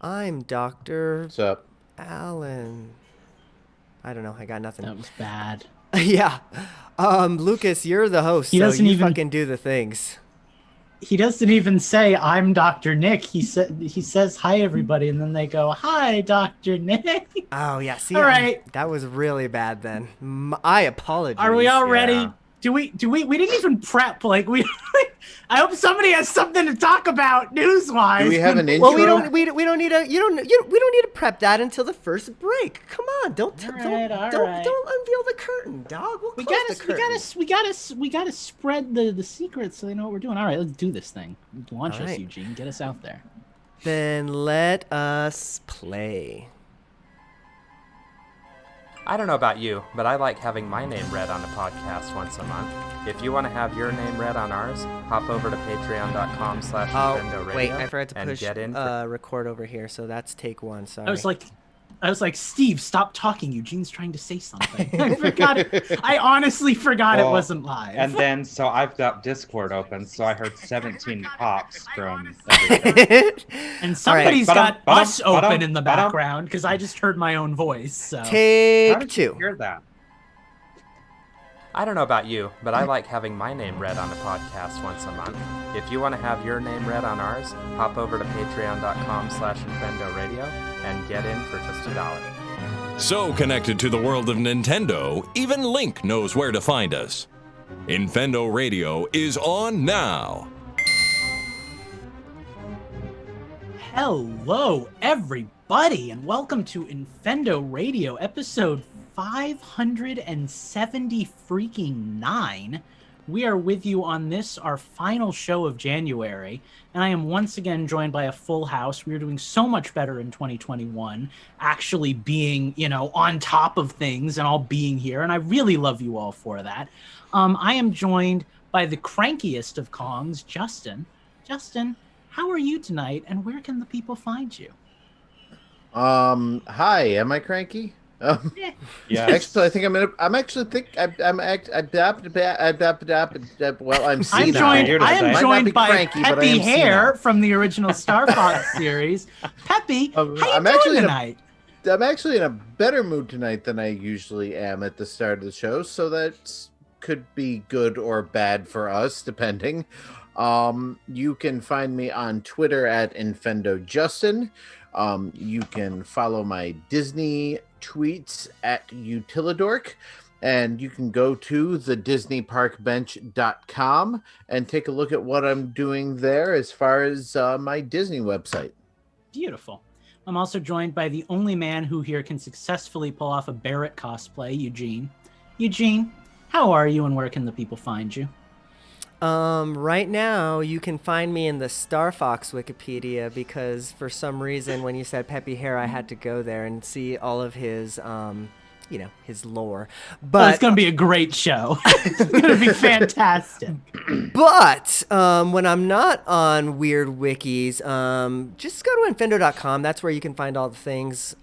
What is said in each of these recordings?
I'm Dr. What's up? Allen. I don't know. I got nothing. That was bad. Yeah. Lucas, you're the host, He so doesn't you even- fucking do the things. He doesn't even say I'm Dr. Nick. He says hi everybody, and then they go hi Dr. Nick. Oh, yeah. See, All right. that was really bad then. I apologize. Are we all ready? Yeah. We didn't even prep. Like we, I hope somebody has something to talk about news-wise. Do we have an intro? Well, we don't need a we don't need to prep that until the first break. Come on, don't unveil the curtain, dog. We gotta spread the secrets so they know what we're doing. All right, let's do this thing. Launch All us, right. Eugene. Get us out there. Then let us play. I don't know about you, but I like having my name read on a podcast once a month. If you want to have your name read on ours, hop over to patreon.com/InfendoRadio Oh, wait, I forgot to and push get in. record over here, so that's take one. Sorry. I was like, Steve, stop talking. Eugene's trying to say something. I forgot it. I honestly forgot it wasn't live. And then, so I've got Discord open, so I heard 17 pops from everything. And somebody's got Ba-dum, us open ba-dum, in the ba-dum. background because I just heard my own voice. So. How Take did you two. hear that? I don't know about you, but I like having my name read on a podcast once a month. If you want to have your name read on ours, hop over to patreon.com/InfendoRadio and get in for just $1. So connected to the world of Nintendo, even Link knows where to find us. Infendo Radio is on now. Hello, everybody, and welcome to Infendo Radio, episode 570 freaking 9. We are with you on this, our final show of January, and I am once again joined by a full house. We are doing so much better in 2021, actually being, on top of things and all being here, and I really love you all for that. I am joined by the crankiest of Kongs, Justin. Justin, how are you tonight, and where can the people find you? Hi. Am I cranky? Yeah. Actually, I think I'm senile. I'm joined by cranky, but I Peppy am Hare senile. from the original Star Fox series. Peppy, how you I'm doing actually tonight? I'm actually in a better mood tonight than I usually am at the start of the show, so that could be good or bad for us, depending. You can find me on Twitter at InfendoJustin. You can follow my Disney tweets at Utilidork, and you can go to the DisneyParkBench.com and take a look at what I'm doing there as far as my Disney website. Beautiful. I'm also joined by the only man who here can successfully pull off a Barrett cosplay, Eugene. Eugene, how are you, and where can the people find you? Right now, you can find me in the Star Fox Wikipedia because for some reason, when you said Peppy Hare, I had to go there and see all of his, his lore. Well, it's But going to be a great show. It's going to be fantastic. when I'm not on weird wikis, just go to infendo.com. That's where you can find all the things.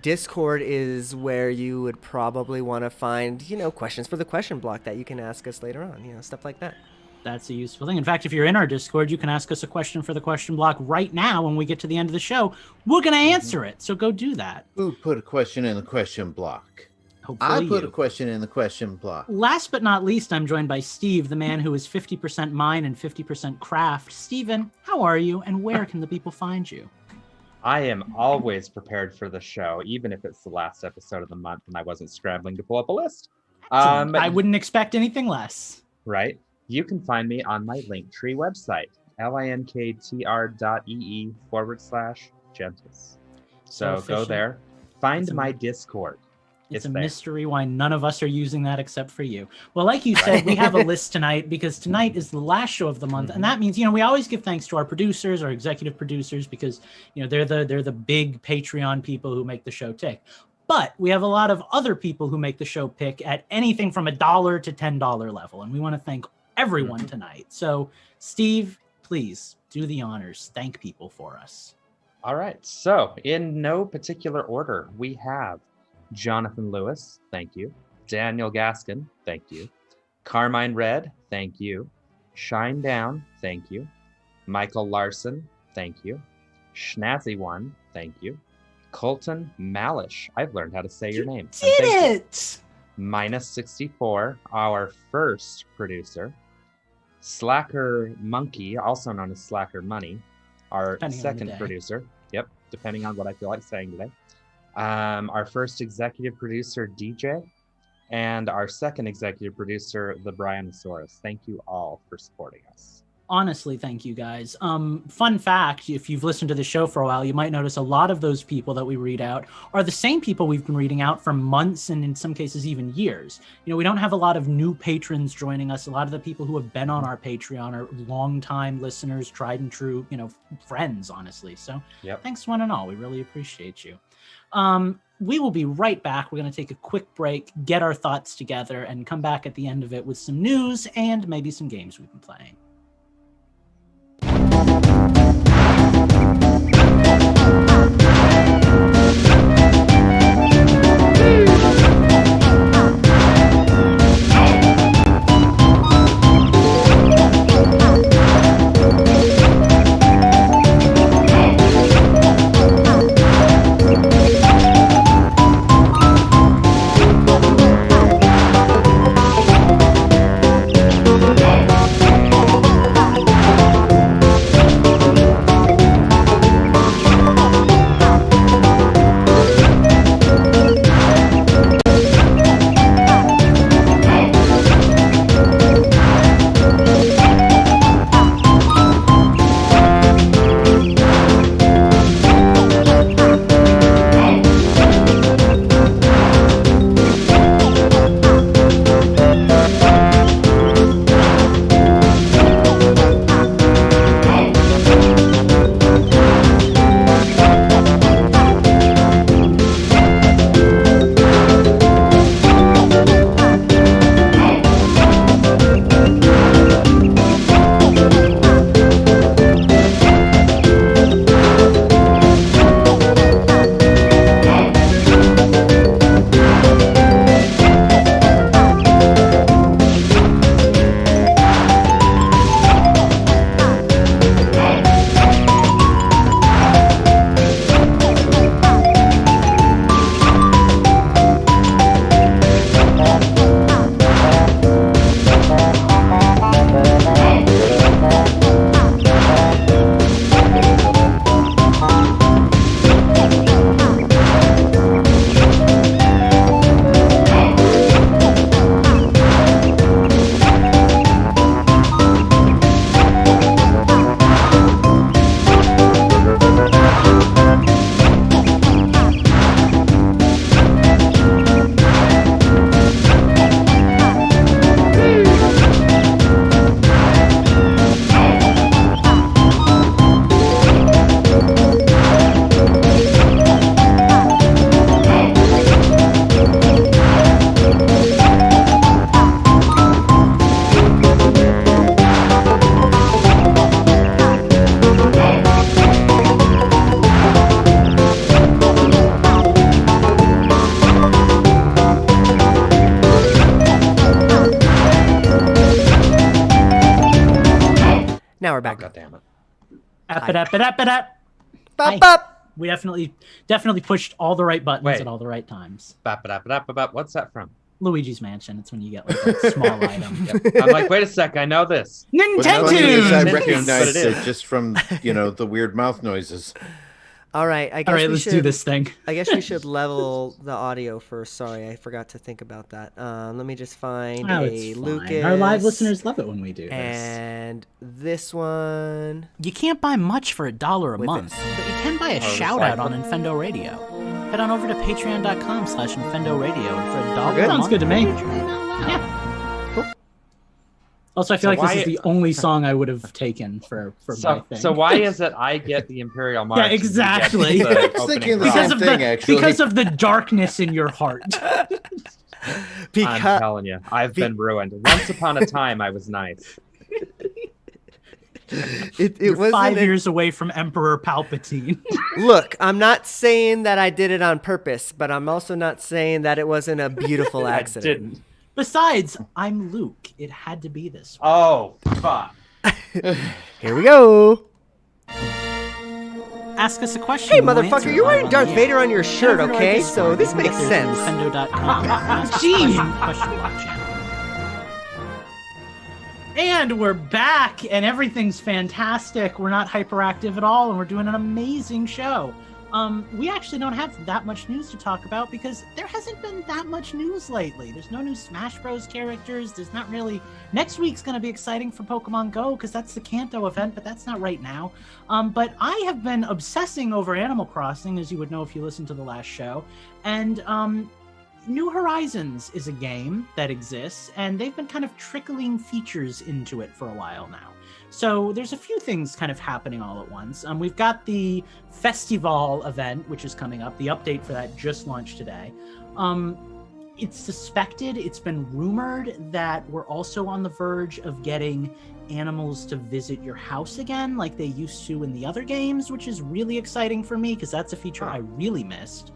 Discord is where you would probably want to find, questions for the question block that you can ask us later on, stuff like that. That's a useful thing. In fact, if you're in our Discord, you can ask us a question for the question block right now when we get to the end of the show. We're going to answer it, so go do that. Who put a question in the question block? Hopefully I put you. a question in the question block. Last but not least, I'm joined by Steve, the man who is 50% mine and 50% craft. Steven, how are you, and where can the people find you? I am always prepared for the show, even if it's the last episode of the month and I wasn't scrambling to pull up a list. I wouldn't expect anything less. Right? You can find me on my Linktree website, linktr.ee/gentles. So efficient. go there, find It's a- my Discord. It's a there. mystery why none of us are using that except for you. Well, like you said, we have a list tonight because tonight is the last show of the month, and that means we always give thanks to our producers, our executive producers, because they're the big Patreon people who make the show tick. But we have a lot of other people who make the show pick at anything from $1 to $10 level, and we want to thank everyone tonight. So, Steve, please do the honors. Thank people for us. All right. So, in no particular order, we have Jonathan Lewis, thank you. Daniel Gaskin, thank you. Carmine Red, thank you. Shine Down, thank you. Michael Larson, thank you. Schnazzy One, thank you. Colton Malish, I've learned how to say your name. Did Thank you. it? Minus 64, our first producer. Slacker Monkey, also known as Slacker Money, our Depending on the second day. producer. Yep, depending on what I feel like saying today. Our first executive producer, DJ. And our second executive producer, the Brianosaurus. Thank you all for supporting us. Honestly, thank you guys. Fun fact, if you've listened to the show for a while, you might notice a lot of those people that we read out are the same people we've been reading out for months and in some cases even years. You know, we don't have a lot of new patrons joining us. A lot of the people who have been on our Patreon are longtime listeners, tried and true, you know, friends, honestly. So Thanks one and all. We really appreciate you. We will be right back. We're going to take a quick break, get our thoughts together, and come back at the end of it with some news and maybe some games we've been playing. Now we're back. God damn it. Bop, bop. We definitely pushed all the right buttons at all the right times. What's that from? Luigi's Mansion. It's when you get like a small item. I'm like, wait a sec, I know this. What's funny is I Nintendo. recognize But it it is. just from, the weird mouth noises. All right, I guess All right, we let's should, do this thing. I guess we should level the audio first. Sorry, I forgot to think about that. Let me just find Oh, a it's fine. Lucas. Our live listeners love it when we do this. And this one. You can't buy much for $1 a With month, this. but you can buy a shout out on Infendo Radio. Head on over to patreon.com/Infendo Radio, and for $1 Good. a Sounds month, good to me. Yeah. Cool. Also, I feel So like this why- is the only song I would have taken for my So, thing. so why is it I get the Imperial March? Yeah, and you get exactly. the I was opening thinking the theme? same because of thing, the actually. because of the darkness in your heart. I'm Because telling you, I've been ruined. Once upon a time, I was nice. it You're wasn't 5 a- years away from Emperor Palpatine. Look, I'm not saying that I did it on purpose, but I'm also not saying that it wasn't a beautiful I accident. didn't. Besides, I'm Luke. It had to be this way. Oh, fuck. Here we go. ask us a question. Hey, We'll answer motherfucker, it you're live wearing on Darth the air. Vader on your shirt, Head over to our okay? Discord. So this You can makes get there sense. through Infendo.com. Ask us a question block channel. And we're back, and everything's fantastic. We're not hyperactive at all, and we're doing an amazing show. We actually don't have that much news to talk about because there hasn't been that much news lately. There's no new Smash Bros. Characters. There's not really. Next week's going to be exciting for Pokemon Go because that's the Kanto event, but that's not right now. But I have been obsessing over Animal Crossing, as you would know if you listened to the last show. And New Horizons is a game that exists, and they've been kind of trickling features into it for a while now. So there's a few things kind of happening all at once. We've got the Festival event, which is coming up. The update for that just launched today. It's suspected, it's been rumored that we're also on the verge of getting animals to visit your house again, like they used to in the other games, which is really exciting for me because that's a feature I really missed.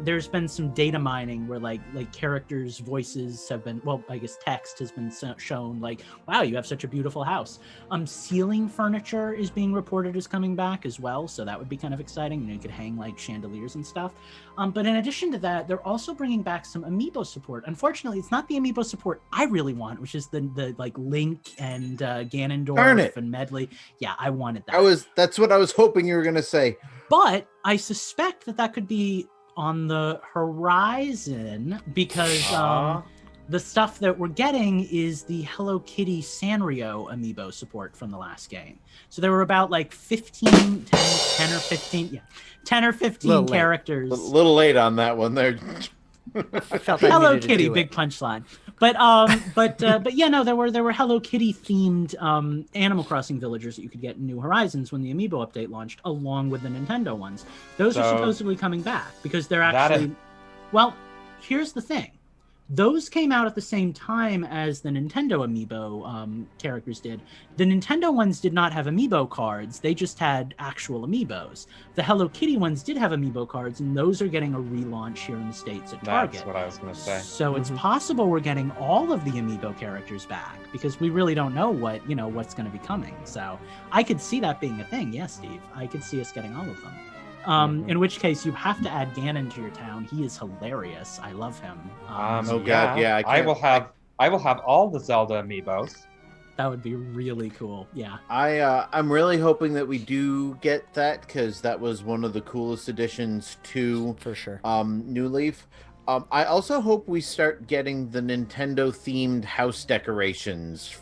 There's been some data mining where like characters' voices have been, well, I guess text has been shown like, wow, you have such a beautiful house. Ceiling furniture is being reported as coming back as well, so that would be kind of exciting. You know, you could hang like chandeliers and stuff. But in addition to that, they're also bringing back some amiibo support. Unfortunately, it's not the amiibo support I really want, which is the like Link and Ganondorf and Medley. Yeah, I wanted that. That's what I was hoping you were gonna say. But I suspect that could be on the horizon because the stuff that we're getting is the Hello Kitty Sanrio amiibo support from the last game. So there were about like 10 or 15 characters. A little late on that one there. I felt I Hello needed to Kitty, do it. big punchline. But yeah, no, there were Hello Kitty themed Animal Crossing villagers that you could get in New Horizons when the Amiibo update launched, along with the Nintendo ones. Those are supposedly coming back because they're actually. Well, here's the thing. Those came out at the same time as the Nintendo Amiibo characters did. The Nintendo ones did not have Amiibo cards. They just had actual Amiibos. The Hello Kitty ones did have Amiibo cards, and those are getting a relaunch here in the States at Target. That's what I was going to say. So it's possible we're getting all of the Amiibo characters back because we really don't know what's going to be coming. So I could see that being a thing. Yes, Steve. I could see us getting all of them. In which case, you have to add Ganon to your town. He is hilarious. I love him. God, yeah. I will have all the Zelda amiibos. That would be really cool. Yeah. I'm really hoping that we do get that because that was one of the coolest additions to For sure. New Leaf. I also hope we start getting the Nintendo themed house decorations.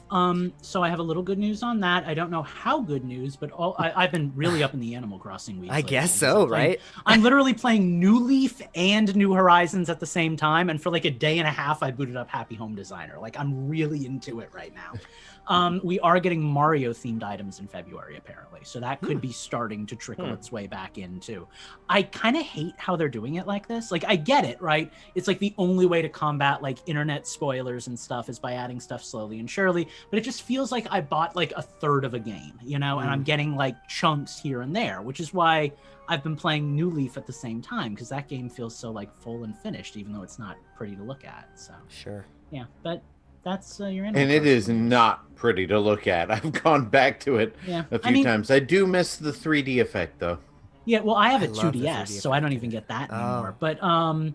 So I have a little good news on that. I don't know how good news, but I've been really up in the Animal Crossing week. I guess so, right? I'm literally playing New Leaf and New Horizons at the same time, and for like a day and a half, I booted up Happy Home Designer. Like I'm really into it right now. We are getting Mario themed items in February, apparently. So that could be starting to trickle its way back in too. I kind of hate how they're doing it like this. Like I get it, right? It's like the only way to combat like internet spoilers and stuff is by adding stuff slowly and surely. But it just feels like I bought like a third of a game, and I'm getting like chunks here and there, which is why I've been playing New Leaf at the same time because that game feels so like full and finished, even though it's not pretty to look at. So Sure. yeah, but that's your And it is not pretty to look at. I've gone back to it a few times. I do miss the 3D effect, though. Yeah, well, I have a love the 2DS, 3D so I don't even get that anymore. But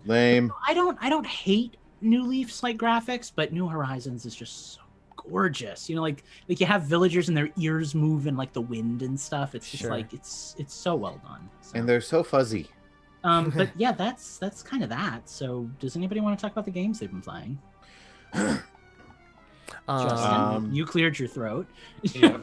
Lame. I don't hate New Leaf's like graphics, but New Horizons is just so gorgeous. Like you have villagers and their ears move in like the wind and stuff. It's just like it's so well done. So. And they're so fuzzy. But yeah, that's kind of that. So does anybody want to talk about the games they've been playing? Justin, you cleared your throat. Yeah.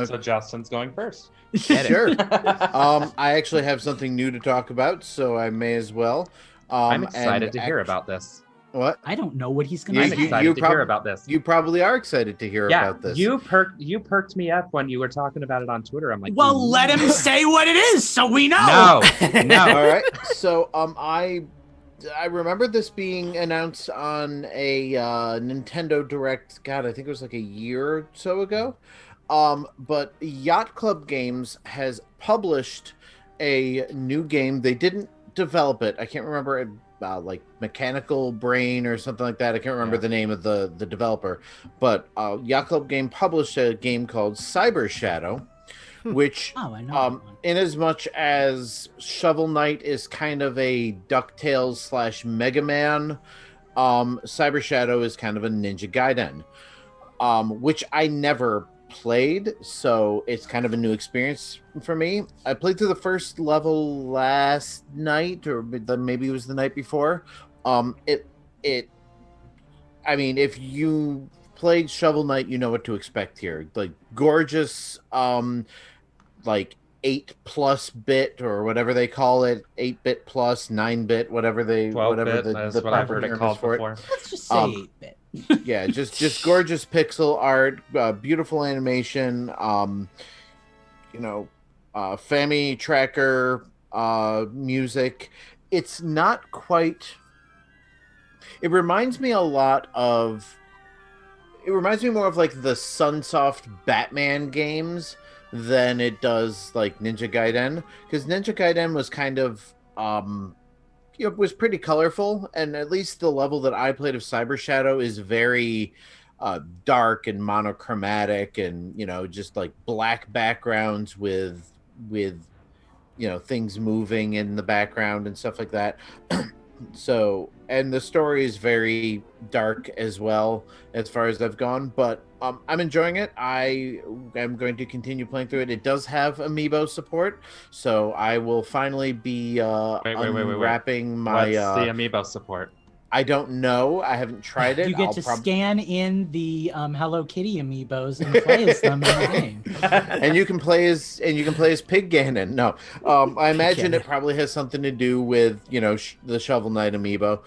So Justin's going first. Sure. I actually have something new to talk about, so I may as well. I'm excited to hear about this. What? I don't know what he's going I'm to say. excited to hear about this. You probably are excited to hear about this. You perked me up when you were talking about it on Twitter. I'm like, well, let him say what it is so we know. No. All right. So I remember this being announced on a Nintendo Direct. God, I think it was like a year or so ago. But Yacht Club Games has published a new game. They didn't develop it. I can't remember like Mechanical Brain or something like that. I can't remember the name of the developer. But Yacht Club Game published a game called Cyber Shadow, which Oh, I know that one. in as much as Shovel Knight is kind of a DuckTales / Mega Man, Cyber Shadow is kind of a Ninja Gaiden, which I never played, so it's kind of a new experience for me. I played through the first level last night, or maybe it was the night before. I mean, if you played Shovel Knight, you know what to expect here. Like gorgeous, like 8+ bit or whatever they call it, 8-bit plus, 9-bit, whatever 12-bit the what I've proper heard it term is called for before. it. Let's just say 8-bit. Yeah, just gorgeous pixel art, beautiful animation, Family Tracker, music. It's not quite. It reminds me more of like the Sunsoft Batman games than it does like Ninja Gaiden, because Ninja Gaiden was kind of was pretty colorful, and at least the level that I played of Cyber Shadow is very dark and monochromatic, and just like black backgrounds with things moving in the background and stuff like that. So, and the story is very dark as well, as far as I've gone, but I'm enjoying it. I am going to continue playing through it. It does have amiibo support, so I will finally be unwrapping my. What's the amiibo support? I don't know. I haven't tried it. You get to scan in the Hello Kitty amiibos and play as them in the game. and you can play as Pig Ganon. No, I imagine it probably has something to do with the Shovel Knight amiibo,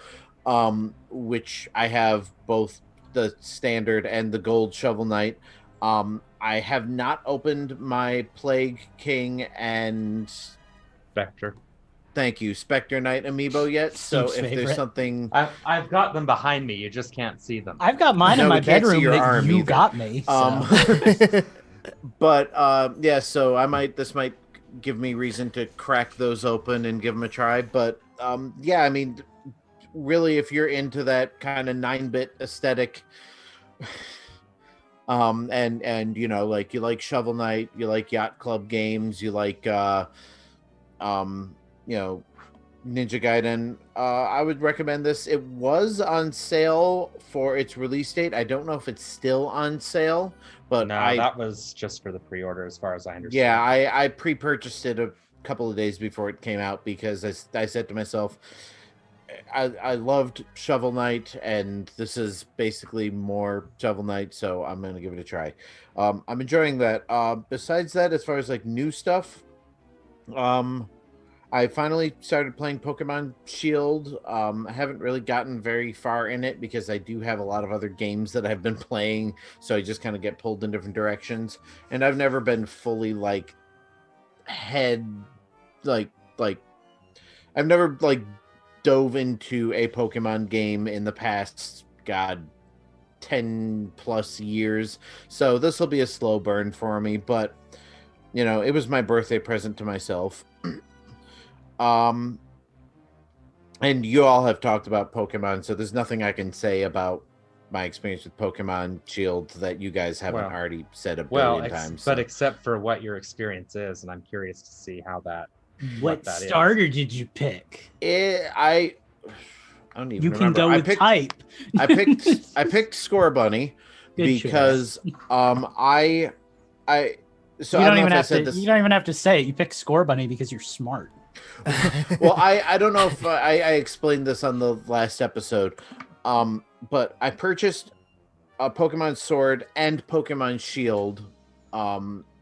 which I have both the standard and the gold Shovel Knight. I have not opened my Plague King and Spectre. Thank you, Spectre Knight amiibo yet. So Steve's if favorite. there's something, I've got them behind me. You just can't see them. I've got mine in No, my we can't see bedroom your that arm you either. got me. So. But yeah, so this might give me reason to crack those open and give them a try. But yeah, I mean, really, if you're into that kind of 9-bit aesthetic, and like you like Shovel Knight, you like Yacht Club games, you like Ninja Gaiden, I would recommend this. It was on sale for its release date. I don't know if it's still on sale, but No, that was just for the pre-order, as far as I understand. yeah, I pre-purchased it a couple of days before it came out, because I said to myself, I loved Shovel Knight, and this is basically more Shovel Knight, so I'm gonna give it a try. I'm enjoying that. Besides that, as far as like new stuff, I finally started playing Pokemon Shield. I haven't really gotten very far in it because I do have a lot of other games that I've been playing, so I just kind of get pulled in different directions. And I've never been fully I've never dove into a Pokemon game in the past 10+ years. So this will be a slow burn for me, but it was my birthday present to myself. And you all have talked about Pokemon, so there's nothing I can say about my experience with Pokemon Shield that you guys haven't already said a billion times. But except for what your experience is, and I'm curious to see how that. What starter did you pick? I don't even remember. You can go with type. I picked Score Bunny because I so you I don't don't even know if I have said to. this. You don't even have to say it. You pick Score Bunny because you're smart. Well, I don't know if I explained this on the last episode, but I purchased a Pokemon Sword and Pokemon Shield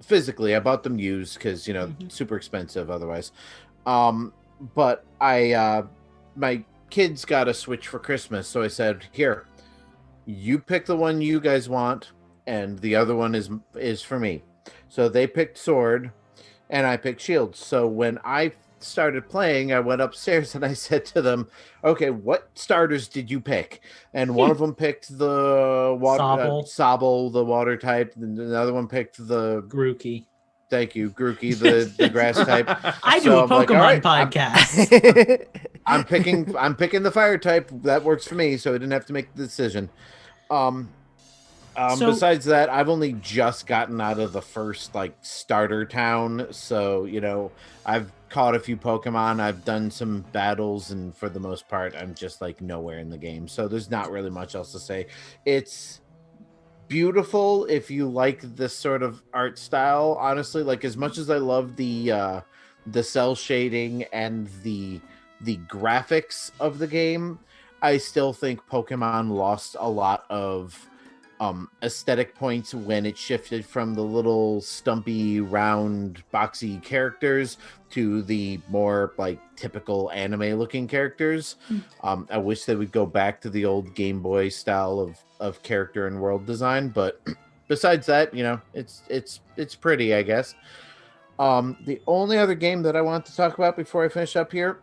physically. I bought them used because super expensive otherwise. But my kids got a Switch for Christmas, so I said, "Here, you pick the one you guys want, and the other one is for me." So they picked Sword, and I picked Shield. So when I started playing, I went upstairs and I said to them, "Okay, what starters did you pick?" And one of them picked the water Sobble, the water type, and another one picked the Grookey. Thank you, Grookey, the grass type. I do a Pokemon podcast. I'm picking the fire type. That works for me, so I didn't have to make the decision. Besides that, I've only just gotten out of the first like starter town, so I've caught a few Pokemon, I've done some battles, and for the most part, I'm just like nowhere in the game. So there's not really much else to say. It's beautiful if you like this sort of art style. Honestly, like as much as I love the cell shading and the graphics of the game, I still think Pokemon lost a lot of aesthetic points when it shifted from the little stumpy, round, boxy characters to the more like typical anime looking characters. I wish they would go back to the old Game Boy style of character and world design, but besides that, it's pretty, I guess. The only other game that I want to talk about before I finish up here,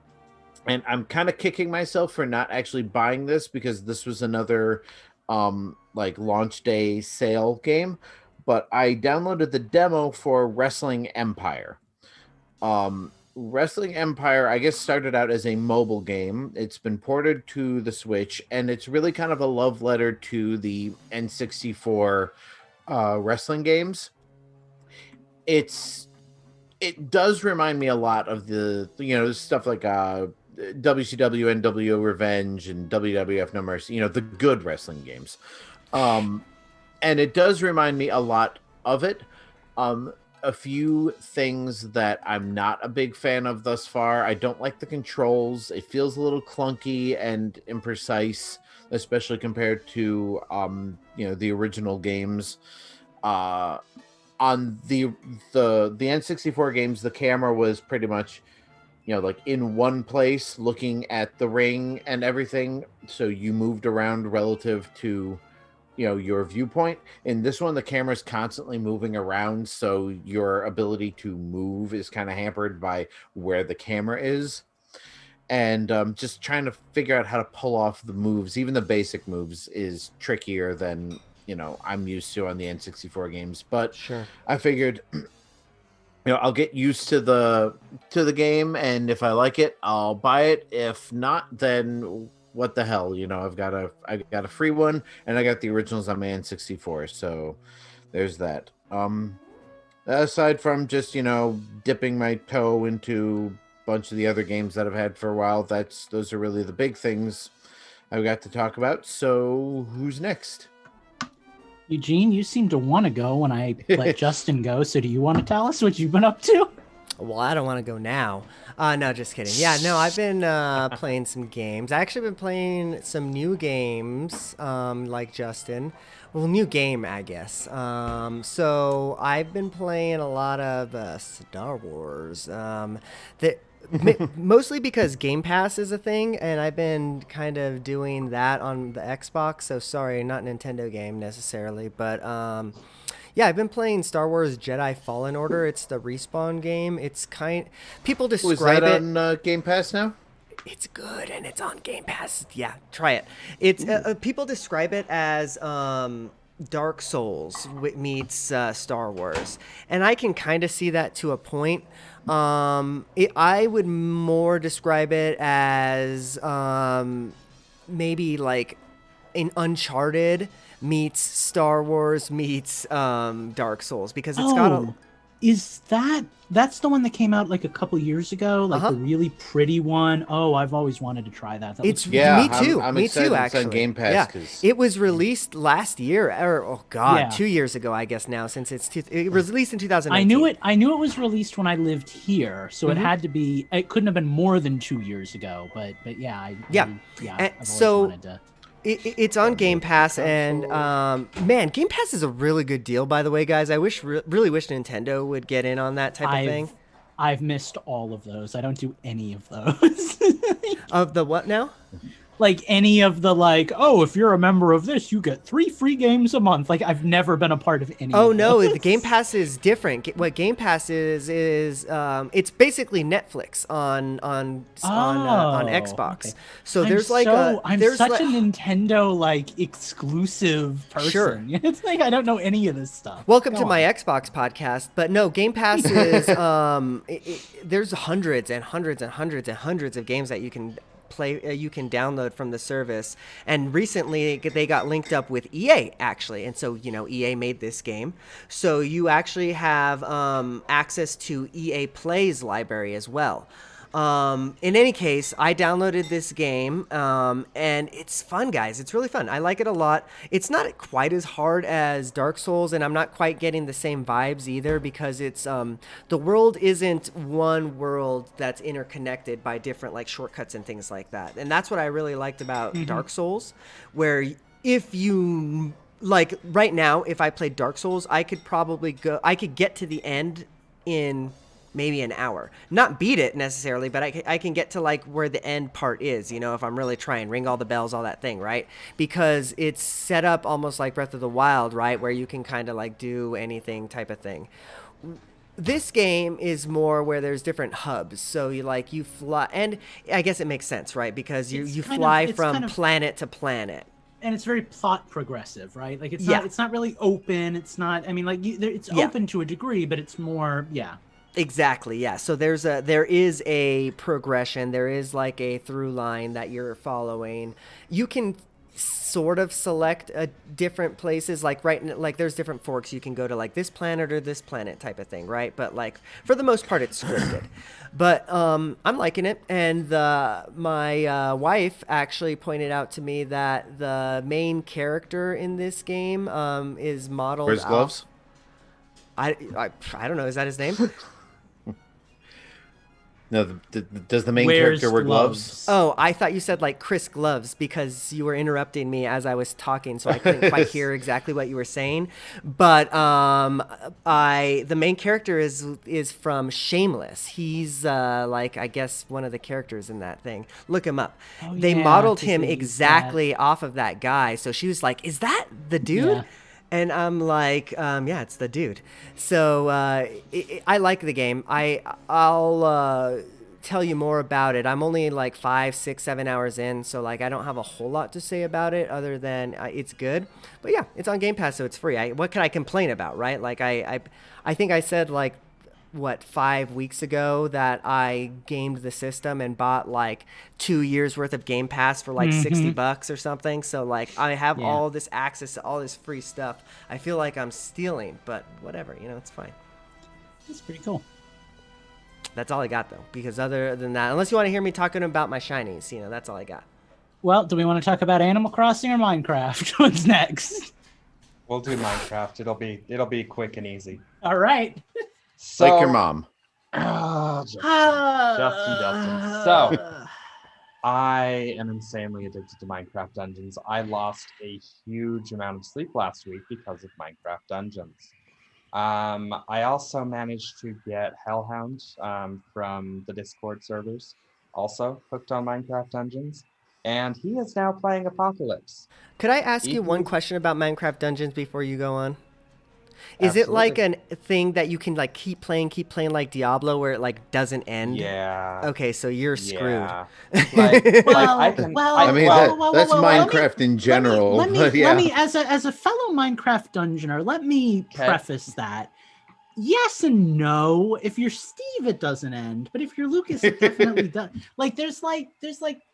and I'm kind of kicking myself for not actually buying this because this was another like launch day sale game, but I downloaded the demo for Wrestling Empire. Wrestling Empire, I guess, started out as a mobile game. It's been ported to the Switch, and it's really kind of a love letter to the N64 wrestling games. It does remind me a lot of the stuff like WCW, NWO Revenge, and WWF No Mercy, the good wrestling games. And it does remind me a lot of it. A few things that I'm not a big fan of thus far. I don't like the controls. It feels a little clunky and imprecise, especially compared to the original games. On the N64 games, the camera was pretty much like in one place looking at the ring and everything, so you moved around relative to your viewpoint. In this one, the camera's constantly moving around, so your ability to move is kind of hampered by where the camera is. And just trying to figure out how to pull off the moves, even the basic moves, is trickier than I'm used to on the N64 games. But Sure. I figured I'll get used to the game, and if I like it, I'll buy it. If not, then what the hell? I got a free one, and I got the originals on my N64, so there's that. Aside from just dipping my toe into a bunch of the other games that I've had for a while, those are really the big things I've got to talk about. So who's next? Eugene, you seem to want to go when I let Justin go. So do you want to tell us what you've been up to? Well, I don't want to go now. No, just kidding. Yeah, no, I've been playing some games. I actually been playing some new games, like Justin. Well, new game, I guess. So I've been playing a lot of Star Wars. Mostly because Game Pass is a thing, and I've been kind of doing that on the Xbox. So sorry, not Nintendo game necessarily, but yeah, I've been playing Star Wars Jedi Fallen Order. It's the Respawn game. People describe it. Is that on Game Pass now? It's good, and it's on Game Pass. Yeah, try it. It's people describe it as Dark Souls meets Star Wars, and I can kind of see that to a point. I would more describe it as maybe like an Uncharted meets Star Wars meets Dark Souls, because it's got that's the one that came out like a couple years ago, like the really pretty one. Oh, I've always wanted to try that. Me too. I'm me excited too. it's Actually, on Game Pass. Yeah, it was released last year, or 2 years ago, I guess now, since it was released in 2019. I knew it was released when I lived here, so it had to be. It couldn't have been more than 2 years ago. But yeah, I've always wanted to. It's on Game Pass, and man, Game Pass is a really good deal, by the way, guys. I really wish Nintendo would get in on that type of thing. I've missed all of those. I don't do any of those. Of the what now? Like any of the if you're a member of this, you get 3 free games a month. Like I've never been a part of any. Oh of no, those. the Game Pass is different. What Game Pass is it's basically Netflix on Xbox. Okay. So there's I'm such a Nintendo exclusive person. Sure. It's like I don't know any of this stuff. Welcome to my Xbox podcast. But no, Game Pass is there's hundreds and hundreds and hundreds and hundreds of games that you can play, you can download from the service. And recently they got linked up with EA actually, and so EA made this game, so you actually have access to EA Play's library as well. In any case, I downloaded this game, and it's fun, guys. It's really fun. I like it a lot. It's not quite as hard as Dark Souls, and I'm not quite getting the same vibes either, because it's the world isn't one world that's interconnected by different like shortcuts and things like that. And that's what I really liked about Dark Souls, where if you like right now, if I played Dark Souls, I could get to the end in maybe an hour. Not beat it necessarily, but I can get to like where the end part is, if I'm really trying, ring all the bells, all that thing, right? Because it's set up almost like Breath of the Wild, right? Where you can kind of like do anything type of thing. This game is more where there's different hubs. So you fly, and I guess it makes sense, right? Because you fly from planet to planet. And it's very plot progressive, right? Like it's not really open. It's not, I mean, like it's open to a degree, but it's more, Exactly, yeah. So there is a progression. There is like a through line that you're following. You can sort of select different places, like there's different forks. You can go to like this planet or this planet type of thing, right? But like for the most part, it's scripted. But I'm liking it, and my wife actually pointed out to me that the main character in this game is modeled. Wears gloves? I don't know. Is that his name? No, does the main character wear gloves? Oh, I thought you said like Chris Gloves, because you were interrupting me as I was talking, so I couldn't quite hear exactly what you were saying. But the main character is from Shameless. He's like, I guess, one of the characters in that thing. Look him up. They modeled him exactly off of that guy. So she was like, "Is that the dude?" Yeah. And I'm like, yeah, it's the dude. So I like the game. I'll tell you more about it. I'm only like 5, 6, 7 hours in, so like I don't have a whole lot to say about it other than it's good. But yeah, it's on Game Pass, so it's free. What can I complain about, right? Like I think I said like 5 weeks ago that I gamed the system and bought like 2 years worth of Game Pass for like $60 or something. So like I have all this access to all this free stuff. I feel like I'm stealing, but whatever, it's fine. That's pretty cool. That's all I got though, because other than that, unless you want to hear me talking about my shinies, that's all I got. Well, do we want to talk about Animal Crossing or Minecraft? What's next? We'll do Minecraft. It'll be quick and easy. All right. So, like your mom. Justin. So, I am insanely addicted to Minecraft Dungeons. I lost a huge amount of sleep last week because of Minecraft Dungeons. I also managed to get Hellhound from the Discord servers, also hooked on Minecraft Dungeons, and he is now playing Apocalypse. Could I ask you one question about Minecraft Dungeons before you go on? Is Absolutely. it like a thing that you can like keep playing like Diablo, where it like doesn't end? Yeah. Okay, so you're screwed. Yeah. That's Minecraft in general. Let me, as a fellow Minecraft dungeoner, let me preface that. Yes and no. If you're Steve, it doesn't end, but if you're Lucas, it definitely does. Like there's like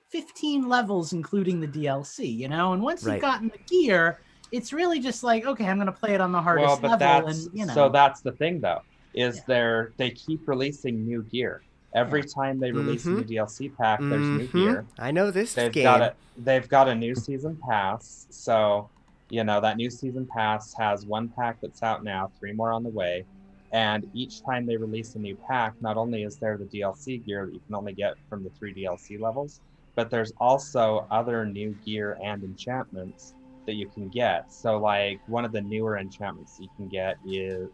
15 levels, including the DLC, and once you've gotten the gear, it's really just like, okay, I'm going to play it on the hardest level. So that's the thing, though, is they keep releasing new gear. Every time they release a new DLC pack, there's new gear. I know this game. They've got a new season pass. So, that new season pass has one pack that's out now, 3 more on the way. And each time they release a new pack, not only is there the DLC gear that you can only get from the 3 DLC levels, but there's also other new gear and enchantments that you can get. So like one of the newer enchantments you can get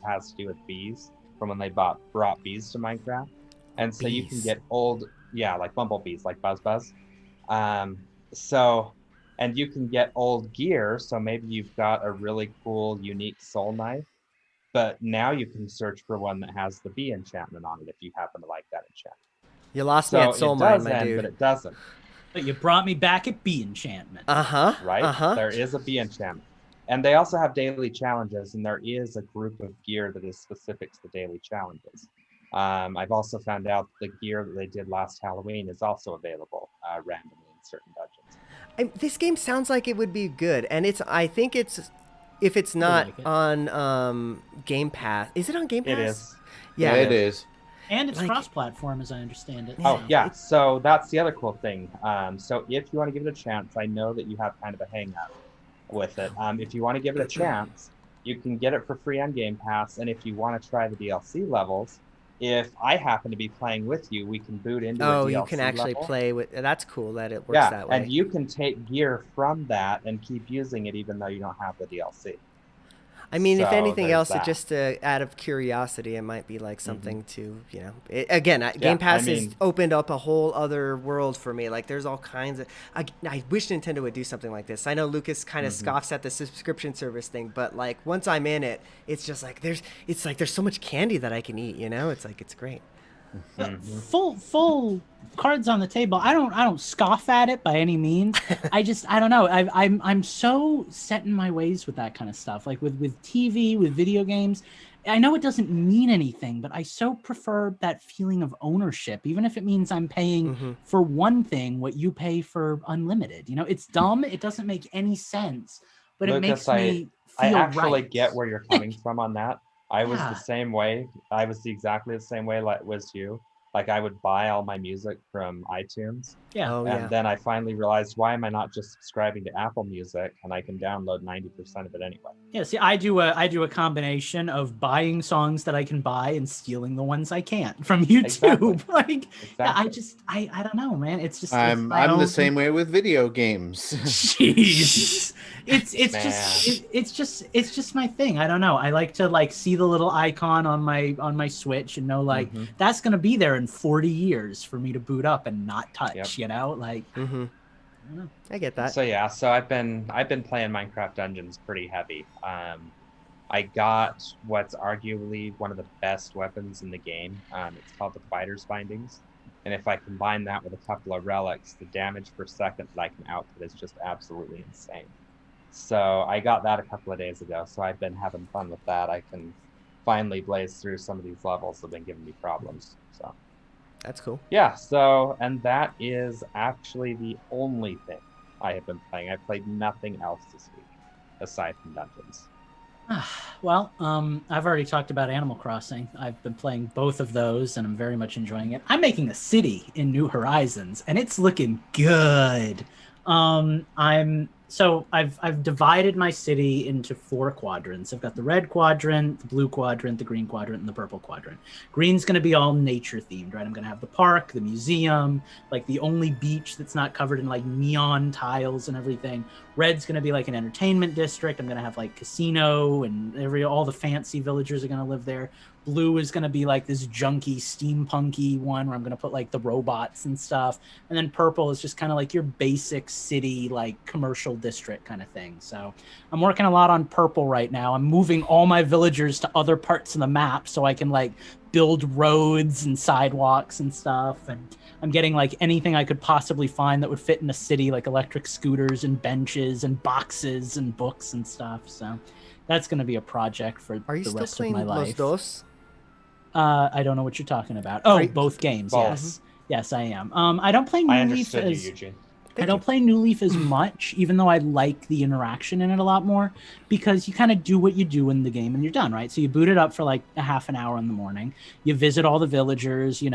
has to do with bees, from when they brought bees to Minecraft. And so you can get old, like bumblebees, like Buzz. And you can get old gear, so maybe you've got a really cool, unique soul knife, but now you can search for one that has the bee enchantment on it if you happen to like that enchantment. You lost me at soul mine, my dude. But it doesn't. But you brought me back at bee enchantment. Right? There is a bee enchantment. And they also have daily challenges, and there is a group of gear that is specific to the daily challenges. I've also found out the gear that they did last Halloween is also available randomly in certain dungeons. This game sounds like it would be good, and I think it's, if it's not like it. on Game Pass. Is it on Game Pass? It is. Yeah, it is. And it's Like- cross-platform, as I understand it. Oh so. yeah, so that's the other cool thing. So if you want to give it a chance, I know that you have kind of a hang up with it. If you want to give it a chance, you can get it for free on Game Pass, and if you want to try the DLC levels, if I happen to be playing with you, we can boot into a DLC you can actually level. play with. That's cool that it works Yeah, that way. and you can take gear from that and keep using it even though you don't have the DLC. I mean, if So anything there's else, that. it just out of curiosity, it might be like something to, Again, Game Pass has opened up a whole other world for me. Like, there's all kinds of. I wish Nintendo would do something like this. I know Lucas kind of scoffs at the subscription service thing, but like once I'm in it, it's just like there's so much candy that I can eat. It's like it's great. Full cards on the table. I don't scoff at it by any means. I don't know. I'm so set in my ways with that kind of stuff. Like with TV, with video games. I know it doesn't mean anything, but I so prefer that feeling of ownership, even if it means I'm paying for one thing what you pay for unlimited. It's dumb. It doesn't make any sense, but Lucas, it makes me I feel actually right. get where you're coming from on that. I was Yeah. the same way. I was exactly the same way like was you. Like I would buy all my music from iTunes. Yeah. Oh And yeah. then I finally realized, why am I not just subscribing to Apple Music and I can download 90% of it anyway? Yeah, see, I do a combination of buying songs that I can buy and stealing the ones I can't from YouTube. Exactly. Like, Exactly. yeah, I don't know, man. It's just I'm the same way with video games. Jeez, it's just my thing. I don't know. I like to see the little icon on my Switch and know that's gonna be there in 40 years for me to boot up and not touch. Yep. I get that. So yeah, so I've been playing Minecraft Dungeons pretty heavy. I got what's arguably one of the best weapons in the game. It's called the Fighter's Bindings. And if I combine that with a couple of relics, the damage per second that I can output is just absolutely insane. So I got that a couple of days ago, so I've been having fun with that. I can finally blaze through some of these levels that have been giving me problems. So That's cool. yeah, so, and that is actually the only thing I have been playing. I've played nothing else this week, aside from Dungeons. Well, I've already talked about Animal Crossing. I've been playing both of those, and I'm very much enjoying it. I'm making a city in New Horizons, and it's looking good. I've divided my city into 4 quadrants. I've got the red quadrant, the blue quadrant, the green quadrant, and the purple quadrant. Green's going to be all nature themed, right? I'm going to have the park, the museum, like the only beach that's not covered in like neon tiles and everything. Red's going to be like an entertainment district. I'm going to have like casino and all the fancy villagers are going to live there. Blue is going to be like this junky, steampunky one where I'm going to put like the robots and stuff. And then purple is just kind of like your basic city, like commercial district kind of thing. So I'm working a lot on purple right now. I'm moving all my villagers to other parts of the map so I can like build roads and sidewalks and stuff. And I'm getting like anything I could possibly find that would fit in a city, like electric scooters and benches and boxes and books and stuff. So that's going to be a project for Are you the still rest of playing my Los life. Dos? I don't know what you're talking about. Oh, Are you- both games. Both. Yes. Yes, I am. I don't play I New Leaf understood you, as Eugene. I don't play New Leaf as much, even though I like the interaction in it a lot more, because you kind of do what you do in the game and you're done, right? So you boot it up for like a half an hour in the morning. You visit all the villagers, you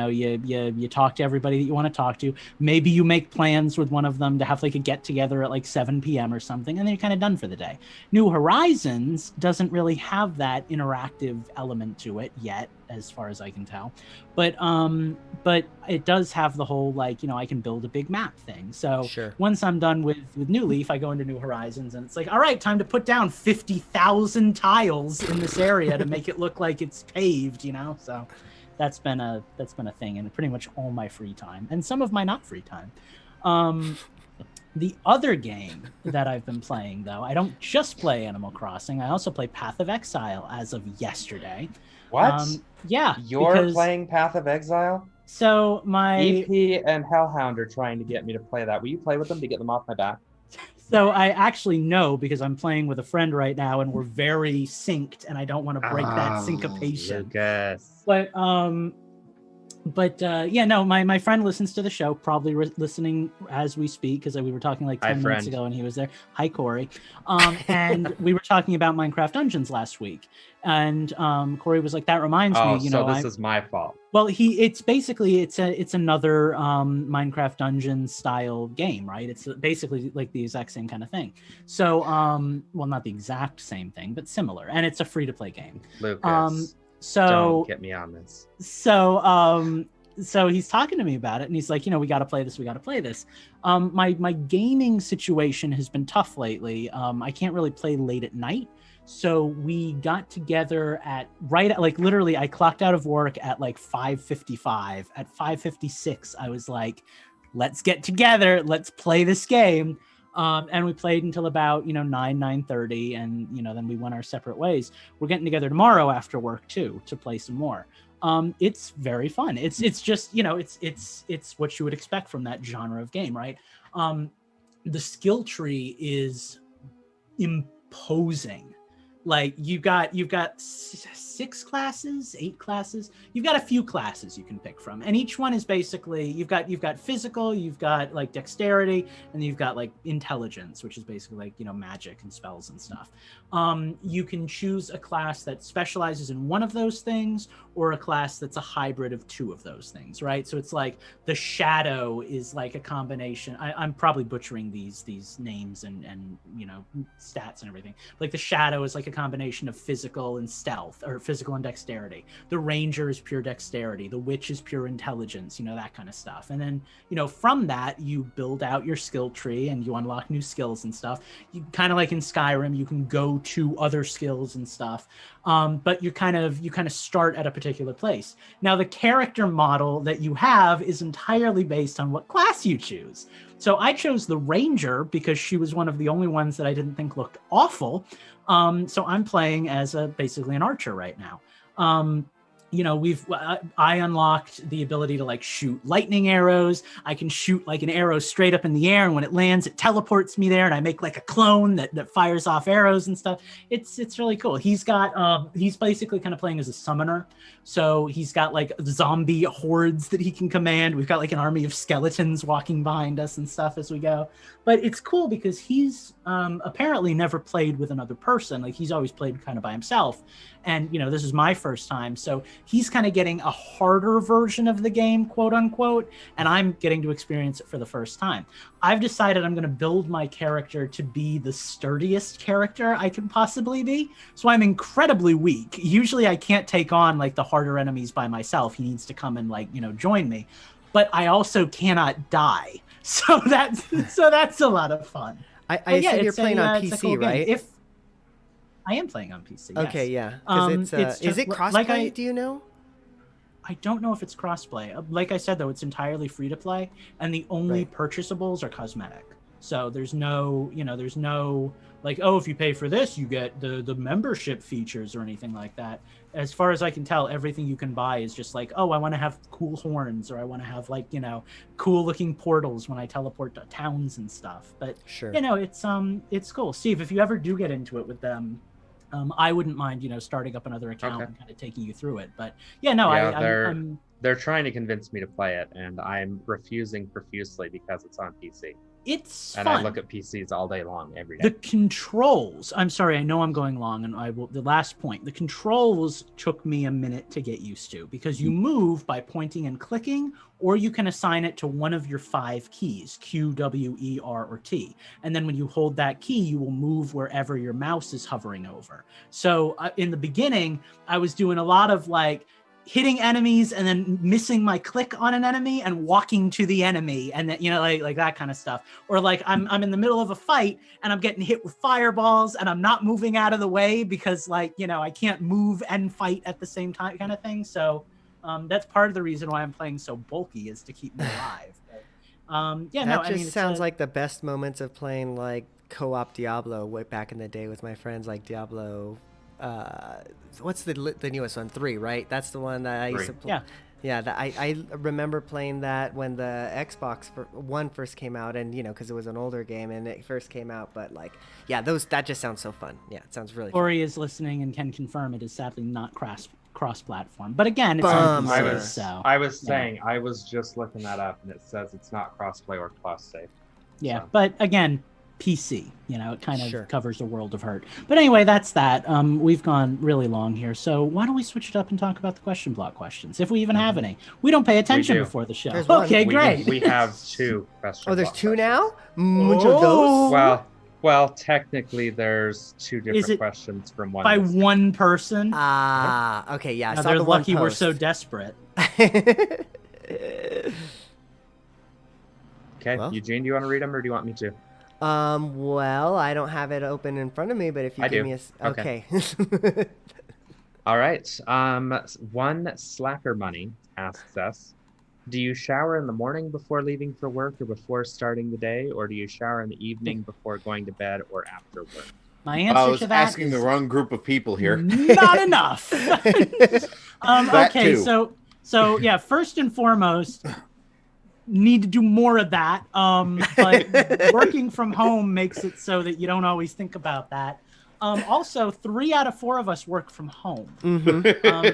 talk to everybody that you want to talk to. Maybe you make plans with one of them to have like a get together at like 7 p.m. or something, and then you're kind of done for the day. New Horizons doesn't really have that interactive element to it yet, as far as I can tell. But it does have the whole like, I can build a big map thing. So Sure. once I'm done with New Leaf, I go into New Horizons and it's like, all right, time to put down 50,000 tiles in this area to make it look like it's paved, So that's been a thing in pretty much all my free time and some of my not free time. The other game that I've been playing, though, I don't just play Animal Crossing. I also play Path of Exile as of yesterday. What? Yeah. You're because- playing Path of Exile? So my EP and Hellhound are trying to get me to play that. Will you play with them to get them off my back? So I actually know because I'm playing with a friend right now and we're very synced and I don't want to break that syncopation. Lucas. But But yeah, no, my friend listens to the show, probably listening as we speak, because we were talking like 10 minutes friend. ago and he was there. Hi, Corey. And we were talking about Minecraft Dungeons last week. And Corey was like, that reminds me, so this is my fault. Well, it's basically it's another Minecraft Dungeons style game, right? It's basically like the exact same kind of thing. So, well, not the exact same thing, but similar, and it's a free to play game. Lucas, so don't get me on this. So he's talking to me about it, and he's like, we got to play this. We got to play this. My gaming situation has been tough lately. I can't really play late at night. So we got together at literally I clocked out of work at like 5:55. At 5:56, I was like, let's get together. Let's play this game. And we played until about, 9:30. And, then we went our separate ways. We're getting together tomorrow after work, too, to play some more. It's very fun. It's just, it's what you would expect from that genre of game, right? The skill tree is imposing. Like you've got 6 classes, 8 classes. You've got a few classes you can pick from, and each one is basically you've got physical, you've got like dexterity, and you've got like intelligence, which is basically like magic and spells and stuff. You can choose a class that specializes in one of those things, or a class that's a hybrid of 2 of those things, right? So it's like the shadow is like a combination. I'm probably butchering these names and stats and everything. Like the shadow is like a combination of physical and stealth, or physical and dexterity. The ranger is pure dexterity. The witch is pure intelligence, that kind of stuff. And then, from that, you build out your skill tree and you unlock new skills and stuff. You kind of like in Skyrim, you can go to other skills and stuff. But you kind of start at a particular place. Now, the character model that you have is entirely based on what class you choose. So I chose the ranger because she was one of the only ones that I didn't think looked awful. So I'm playing as basically an archer right now. I unlocked the ability to like shoot lightning arrows. I can shoot like an arrow straight up in the air, and when it lands, it teleports me there, and I make like a clone that fires off arrows and stuff. It's really cool. He's basically kind of playing as a summoner. So he's got like zombie hordes that he can command. We've got like an army of skeletons walking behind us and stuff as we go. But it's cool because he's apparently never played with another person. Like he's always played kind of by himself. And, this is my first time. So he's kind of getting a harder version of the game, quote unquote, and I'm getting to experience it for the first time. I've decided I'm going to build my character to be the sturdiest character I can possibly be. So I'm incredibly weak. Usually I can't take on like the harder enemies by myself. He needs to come and like, join me. But I also cannot die. So that's a lot of fun. I assume you're playing on PC, cool right? I am playing on PC. Okay, yes. yeah. Because is it crossplay? Do you know? I don't know if it's crossplay. Like I said, though, it's entirely free to play, and the only purchasables are cosmetic. So there's no like, oh, if you pay for this, you get the membership features or anything like that. As far as I can tell, everything you can buy is just like, oh, I want to have cool horns, or I want to have like, cool looking portals when I teleport to towns and stuff. But sure, it's cool. Steve, if you ever do get into it with them, I wouldn't mind, starting up another account and kind of taking you through it. But they're trying to convince me to play it, and I'm refusing profusely because it's on PC. It's and fun. I look at PCs all day long, every day. The controls, I'm sorry, I know I'm going long, and the last point, the controls took me a minute to get used to, because you move by pointing and clicking, or you can assign it to one of your 5 keys, Q, W, E, R, or T. And then when you hold that key, you will move wherever your mouse is hovering over. So in the beginning, I was doing a lot of like hitting enemies and then missing my click on an enemy and walking to the enemy, and then like that kind of stuff. Or like I'm in the middle of a fight and I'm getting hit with fireballs and I'm not moving out of the way because like I can't move and fight at the same time, kind of thing. So that's part of the reason why I'm playing so bulky, is to keep me alive. But, sounds like the best moments of playing like co-op Diablo way back in the day with my friends, like Diablo. What's the newest one? 3, right? That's the one that I used to play. Yeah. I remember playing that when the Xbox One first came out, and because it was an older game and it first came out. But like, that just sounds so fun. Yeah, it sounds really fun. Ori is listening and can confirm it is sadly not cross-platform. But again, it's Bummer. on I PC, was so I was yeah. saying I was just looking that up, and it says it's not crossplay or cross-save. Yeah, So. but again, PC, it kind of Sure. covers a world of hurt. But anyway, that's that. We've gone really long here, so why don't we switch it up and talk about the question block questions, if we even have any? We don't pay attention do. before the show. There's one. Okay, great. We have 2 questions. Oh, there's 2 now? Muchos Oh. dos? Well, technically, there's 2 Is different it questions from one. By listener. one person. Ah, okay, yeah. I Now, saw they're the one lucky we're so post. desperate. Okay, Well. Eugene, do you want to read them, or do you want me to? Well, I don't have it open in front of me, but if you I give do. me Okay. okay. All right. One Slacker Money asks us, do you shower in the morning before leaving for work or before starting the day, or do you shower in the evening before going to bed or after work? My I answer was to that asking is the wrong group of people here. not enough. That Okay, too. so yeah, first and foremost, need to do more of that. But working from home makes it so that you don't always think about that. Also, 3 out of 4 of us work from home.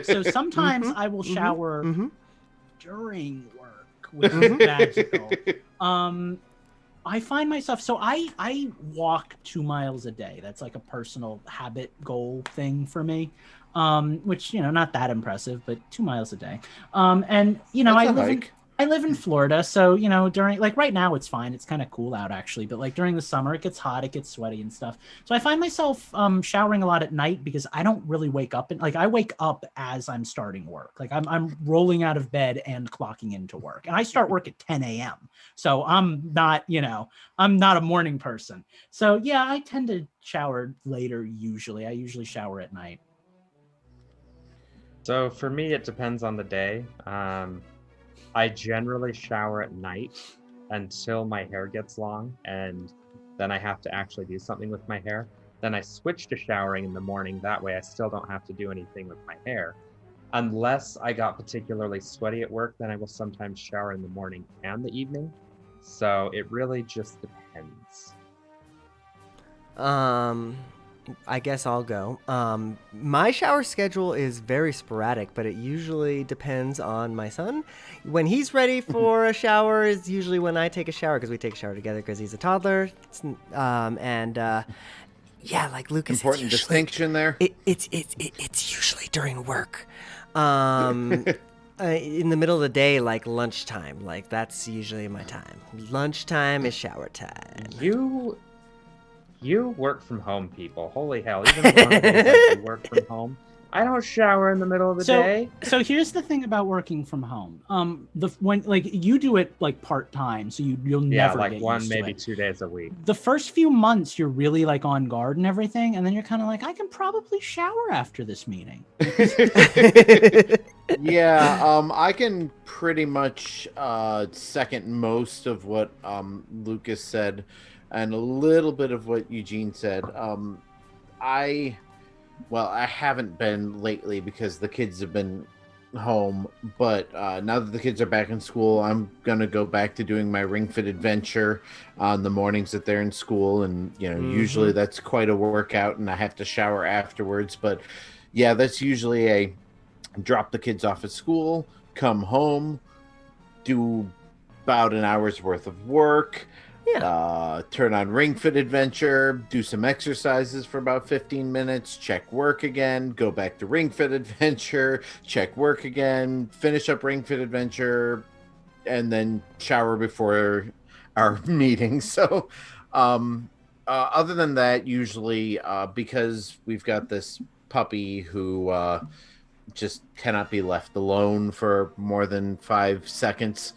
So sometimes I will shower during work, which is magical. I find myself, so I walk 2 miles a day. That's like a personal habit goal thing for me. Which, not that impressive, but 2 miles a day. And That's I live in Florida, so during, like, right now it's fine, it's kind of cool out actually, but like during the summer it gets hot, it gets sweaty and stuff. So I find myself showering a lot at night because I don't really wake up, and like I wake up as I'm starting work. Like I'm rolling out of bed and clocking into work, and I start work at 10 a.m. So I'm not a morning person. So yeah, I tend to shower later usually. I usually shower at night. So for me, it depends on the day. I generally shower at night until my hair gets long, and then I have to actually do something with my hair. Then I switch to showering in the morning. That way I still don't have to do anything with my hair. Unless I got particularly sweaty at work, then I will sometimes shower in the morning and the evening. So it really just depends. I guess I'll go. My shower schedule is very sporadic, but it usually depends on my son. When he's ready for a shower is usually when I take a shower, because we take a shower together because he's a toddler. Yeah, like Lucas. Important distinction there. It's usually during work. In the middle of the day, like lunchtime. Like that's usually my time. Lunchtime is shower time. You work from home, people. Holy hell. Even on the days I do work from home, I don't shower in the middle of the day. So here's the thing about working from home. When like you do it like part-time, so you'll never like get 1, used to maybe it. 2 days a week. The first few months you're really like on guard and everything, and then you're kind of like, I can probably shower after this meeting. Yeah, I can pretty much second most of what Lucas said, and a little bit of what Eugene said. I haven't been lately because the kids have been home, but now that the kids are back in school, I'm gonna go back to doing my Ring Fit adventure on the mornings that they're in school, and usually that's quite a workout, and I have to shower afterwards. But yeah, that's usually a drop the kids off at school, come home, do about an hour's worth of work. Turn on Ring Fit Adventure, do some exercises for about 15 minutes, check work again, go back to Ring Fit Adventure, check work again, finish up Ring Fit Adventure, and then shower before our meeting. So other than that, usually because we've got this puppy who just cannot be left alone for more than 5 seconds,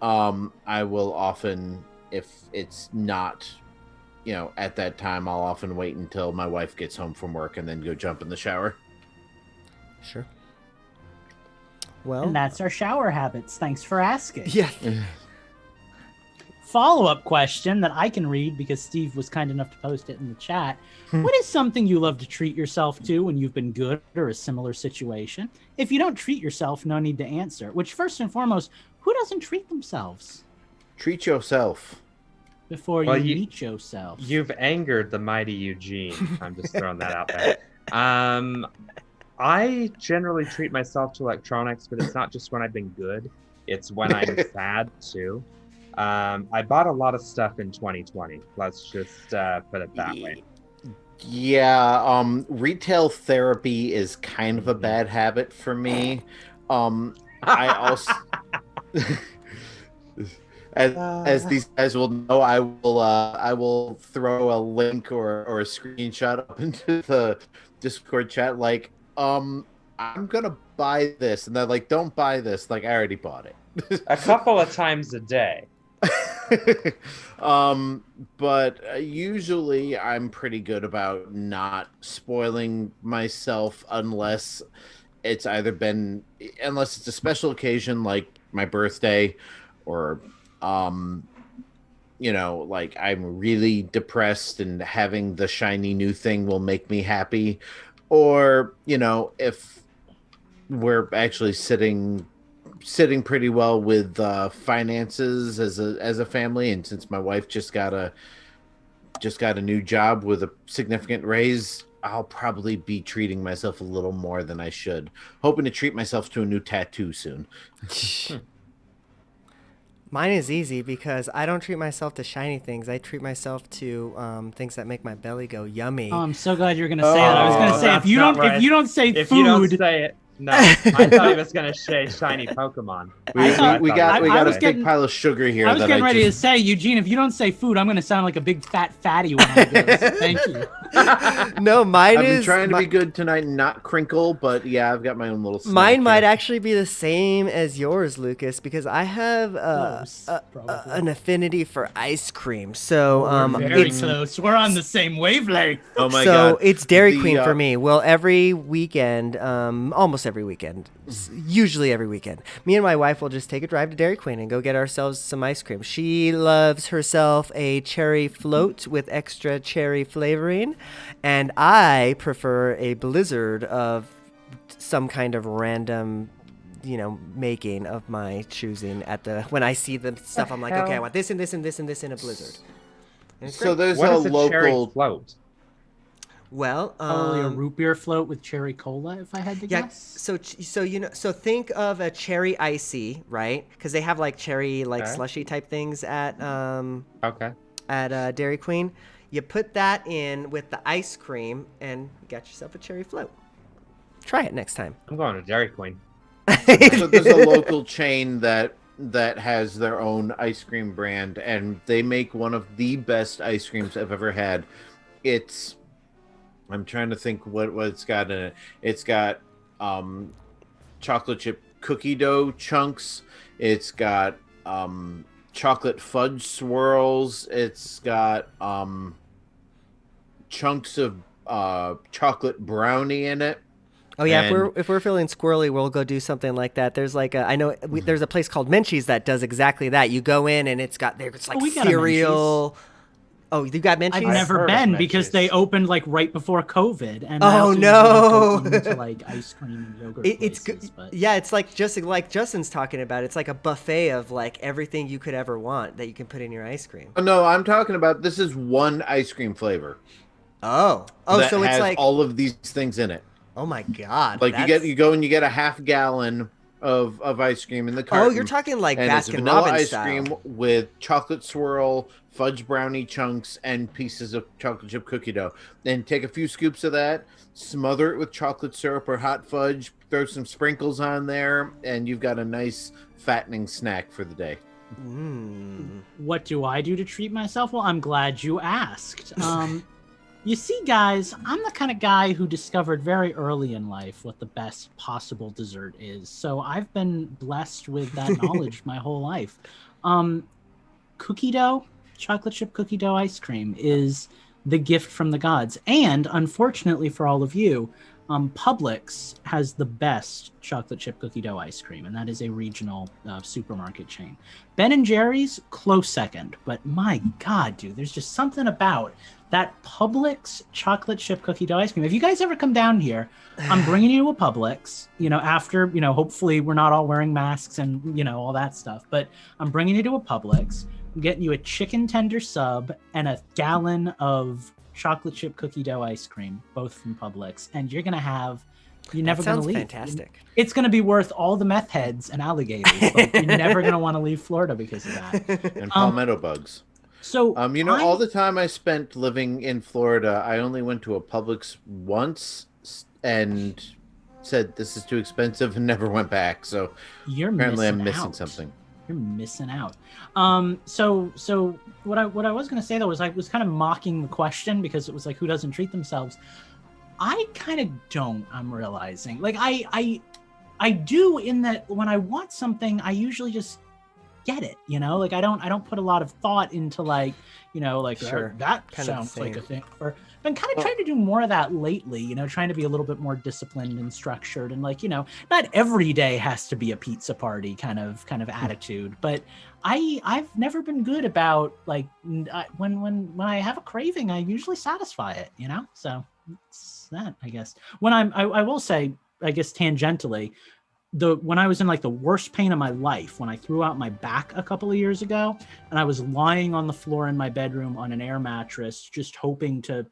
I will often, if it's not, at that time, I'll often wait until my wife gets home from work and then go jump in the shower. Sure. Well, And that's our shower habits. Thanks for asking. yeah. Follow-up question that I can read because Steve was kind enough to post it in the chat. What is something you love to treat yourself to when you've been good or a similar situation? If you don't treat yourself, no need to answer. Which, first and foremost, who doesn't treat themselves Treat yourself. before Well, you you- meet yourself? You've angered the mighty Eugene. I'm just throwing that out there. I generally treat myself to electronics, but it's not just when I've been good. It's when I'm sad too. I bought a lot of stuff in 2020. Let's just put it that way. Yeah, retail therapy is kind of a bad habit for me. I also, as these guys will know, I will throw a link or a screenshot up into the Discord chat. Like, I'm gonna buy this, and they're like, "Don't buy this." Like, I already bought it. A couple of times a day. But usually I'm pretty good about not spoiling myself unless it's unless it's a special occasion like my birthday, or like I'm really depressed and having the shiny new thing will make me happy, or if we're actually sitting pretty well with finances as a family, and since my wife just got a new job with a significant raise, I'll probably be treating myself a little more than I should. Hoping to treat myself to a new tattoo soon. Mine is easy because I don't treat myself to shiny things. I treat myself to things that make my belly go yummy. Oh, I'm so glad you're gonna say that. I was gonna say if you don't say if food, you don't say it. No, I thought he was gonna say shiny Pokemon. We got a big pile of sugar here. I was getting ready to say, Eugene, if you don't say food, I'm gonna sound like a big fat fatty when I do this. Thank you. No, mine I've is. been trying to be good tonight and not crinkle, but yeah, I've got my own little snack Mine might here. actually be the same as yours, Lucas, because I have an affinity for ice cream. So We're very it's close. We're on the same wavelength. Oh my so god. it's Dairy The, Queen for me. Well, every weekend, almost every weekend, usually every weekend, me and my wife will just take a drive to Dairy Queen and go get ourselves some ice cream. She loves herself a cherry float with extra cherry flavoring, and I prefer a blizzard of some kind of random making of my choosing when I see the stuff. I'm like, okay, I want this and this and this and this in a blizzard. And it's So great. there's What a is a cherry local float? Well, Probably a root beer float with cherry cola, if I had to yeah. guess. So think of a cherry icy, right? Because they have like cherry Okay. slushy type things at Okay. Dairy Queen. You put that in with the ice cream and you got yourself a cherry float. Try it next time. I'm going to Dairy Queen. So there's a local chain that has their own ice cream brand, and they make one of the best ice creams I've ever had. I'm trying to think what it's got in it. It's got chocolate chip cookie dough chunks. It's got chocolate fudge swirls. It's got chunks of chocolate brownie in it. Oh yeah, And- if we're feeling squirrely, we'll go do something like that. There's like there's a place called Menchie's that does exactly that. You go in and it's like we got a cereal. Oh, you got Menchie's? I've heard never of been because Menchie's. they opened like right before COVID, and I Oh, also no. usually don't go into like ice cream and yogurt It's places, good. but Yeah, it's like just like Justin's talking about. It's like a buffet of like everything you could ever want that you can put in your ice cream. Oh, no, I'm talking about this is one ice cream flavor. Oh, that so it's has like all of these things in it. oh my god, Like that's- you go and you get a half gallon of ice cream in the carton. Oh, you're talking like and it's Baskin vanilla Robbins ice style. cream with chocolate swirl, fudge brownie chunks, and pieces of chocolate chip cookie dough. Then take a few scoops of that, smother it with chocolate syrup or hot fudge, throw some sprinkles on there, and you've got a nice fattening snack for the day. what do I do to treat myself? Well, I'm glad you asked. You see, guys, I'm the kind of guy who discovered very early in life what the best possible dessert is. So I've been blessed with that knowledge my whole life. Cookie dough, chocolate chip cookie dough ice cream is the gift from the gods. And unfortunately for all of you, Publix has the best chocolate chip cookie dough ice cream, and that is a regional supermarket chain. Ben & Jerry's, close second, but my God, dude, there's just something about that Publix chocolate chip cookie dough ice cream. If you guys ever come down here, I'm bringing you to a Publix, after, hopefully we're not all wearing masks and, all that stuff, but I'm bringing you to a Publix. I'm getting you a chicken tender sub and a gallon of chocolate chip cookie dough ice cream, both from Publix, and you're gonna have You're never going to sounds leave. fantastic. It's going to be worth all the meth heads and alligators. But you're never going to want to leave Florida because of that. And palmetto bugs. So, all the time I spent living in Florida, I only went to a Publix once and said this is too expensive and never went back. So apparently I'm missing something. You're missing out. So what I was going to say though was I was kind of mocking the question because it was like, who doesn't treat themselves? I kind of don't. I'm realizing, like, I do, in that when I want something, I usually just get it. You know, like I don't put a lot of thought into like, you know, like Sure. that Kind of sounds the like same. a thing. Or I've been kind of trying to do more of that lately. You know, trying to be a little bit more disciplined and structured, and like, you know, not every day has to be a pizza party kind of attitude, but I've never been good about like when I have a craving, I usually satisfy it. You know, so it's that, I guess. When I will say, I guess tangentially, when I was in like the worst pain of my life, when I threw out my back a couple of years ago, and I was lying on the floor in my bedroom on an air mattress, just hoping to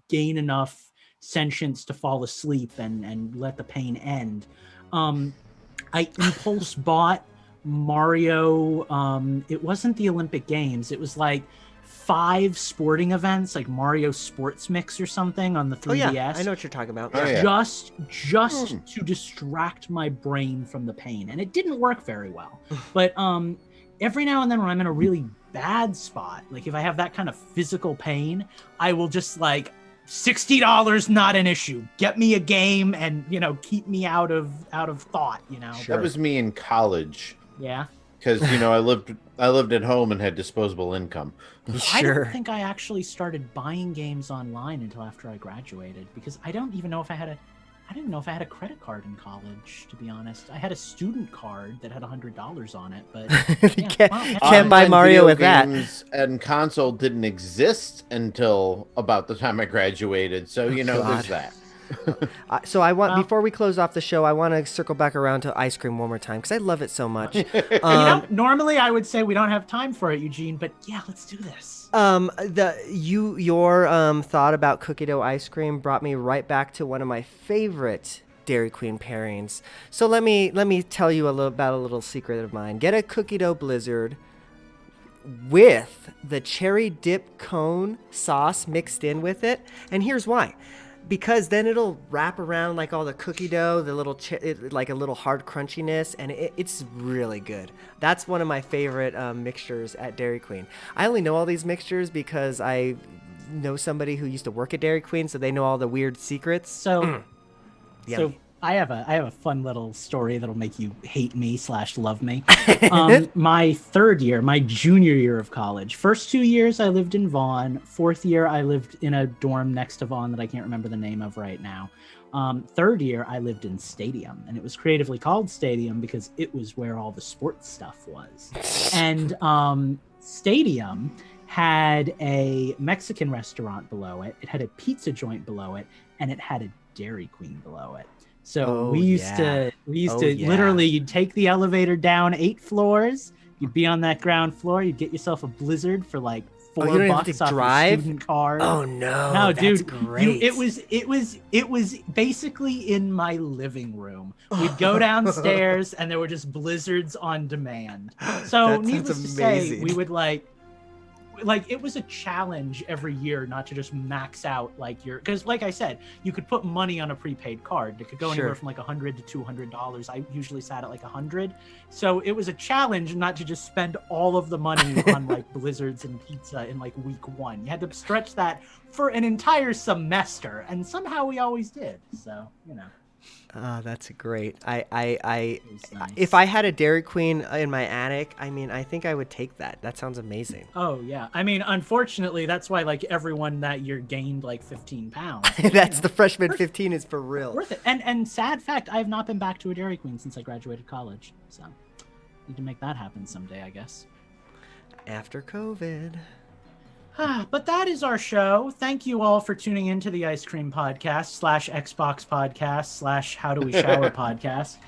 gain enough sentience to fall asleep and let the pain end. I impulse bought Mario. It wasn't the Olympic Games. It was like 5 sporting events, like Mario Sports Mix or something on the 3DS. Oh yeah, I know what you're talking about. Oh, yeah. Just to distract my brain from the pain, and it didn't work very well. But every now and then when I'm in a really bad spot, like if I have that kind of physical pain, I will just like, $60 not an issue, get me a game and, you know, keep me out of thought, you know. That was me in college. Yeah, Because I lived at home and had disposable income. I Sure. don't think I actually started buying games online until after I graduated, because I didn't even know if I had a credit card in college, to be honest. I had a student card that had $100 on it, but You can't buy Online Mario video with that. games and console didn't exist until about the time I graduated. So, God. there's that. So I want, Well- before we close off the show, I want to circle back around to ice cream one more time because I love it so much. Normally I would say we don't have time for it, Eugene, but yeah, let's do this. Your thought about cookie dough ice cream brought me right back to one of my favorite Dairy Queen pairings. So let me tell you about a little secret of mine. Get a cookie dough blizzard with the cherry dip cone sauce mixed in with it, and here's why. Because then it'll wrap around like all the cookie dough, the little like a little hard crunchiness, and it's really good. That's one of my favorite mixtures at Dairy Queen. I only know all these mixtures because I know somebody who used to work at Dairy Queen, so they know all the weird secrets. So Yummy. I have a fun little story that'll make you hate me / love me. My third year, my junior year of college. First 2 years I lived in Vaughan. Fourth year I lived in a dorm next to Vaughan that I can't remember the name of right now. Third year I lived in Stadium, and it was creatively called Stadium because it was where all the sports stuff was. And Stadium had a Mexican restaurant below it. It had a pizza joint below it, and it had a Dairy Queen below it. So we used to literally, you'd take the elevator down 8 floors, you'd be on that ground floor, you'd get yourself a blizzard for like $4 you don't have to off drive? your student card. Oh no! No, that's dude, great. it was basically in my living room. We'd go downstairs and there were just blizzards on demand. So That needless sounds to say, amazing. we would like it was a challenge every year not to just max out like your, because like I said, you could put money on a prepaid card. It could go anywhere from like $100 to $200. I usually sat at like $100. So it was a challenge not to just spend all of the money on like blizzards and pizza in like week 1. You had to stretch that for an entire semester, and somehow we always did. So, you know. Oh, that's great. I It was nice. if I had a Dairy Queen in my attic, I mean, I think I would take that. That sounds amazing. Oh yeah, I mean, unfortunately, that's why like everyone that year gained like 15 pounds. That's the freshman 15 is for real. Worth it. And sad fact, I have not been back to a Dairy Queen since I graduated college. So need to make that happen someday, I guess. After COVID. But that is our show. Thank you all for tuning into the Ice Cream Podcast / Xbox Podcast / How Do We Shower Podcast.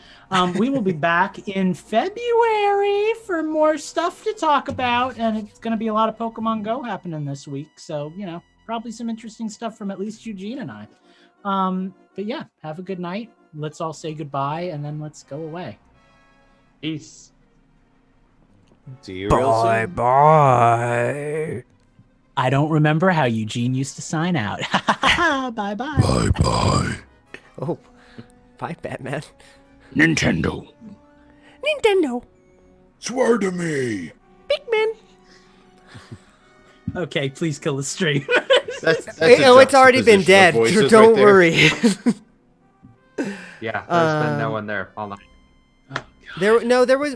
We will be back in February for more stuff to talk about, and it's going to be a lot of Pokemon Go happening this week. So, you know, probably some interesting stuff from at least Eugene and I. But yeah, have a good night. let's all say goodbye and then let's go away. Peace. See you real soon. Bye. I don't remember how Eugene used to sign out. Bye-bye. Bye-bye. Oh, bye, Batman. Nintendo. Nintendo. Swear to me. Pikmin. Okay, please kill the stream. That's It's already been dead. Don't worry. Yeah, there's been no one there all night. There was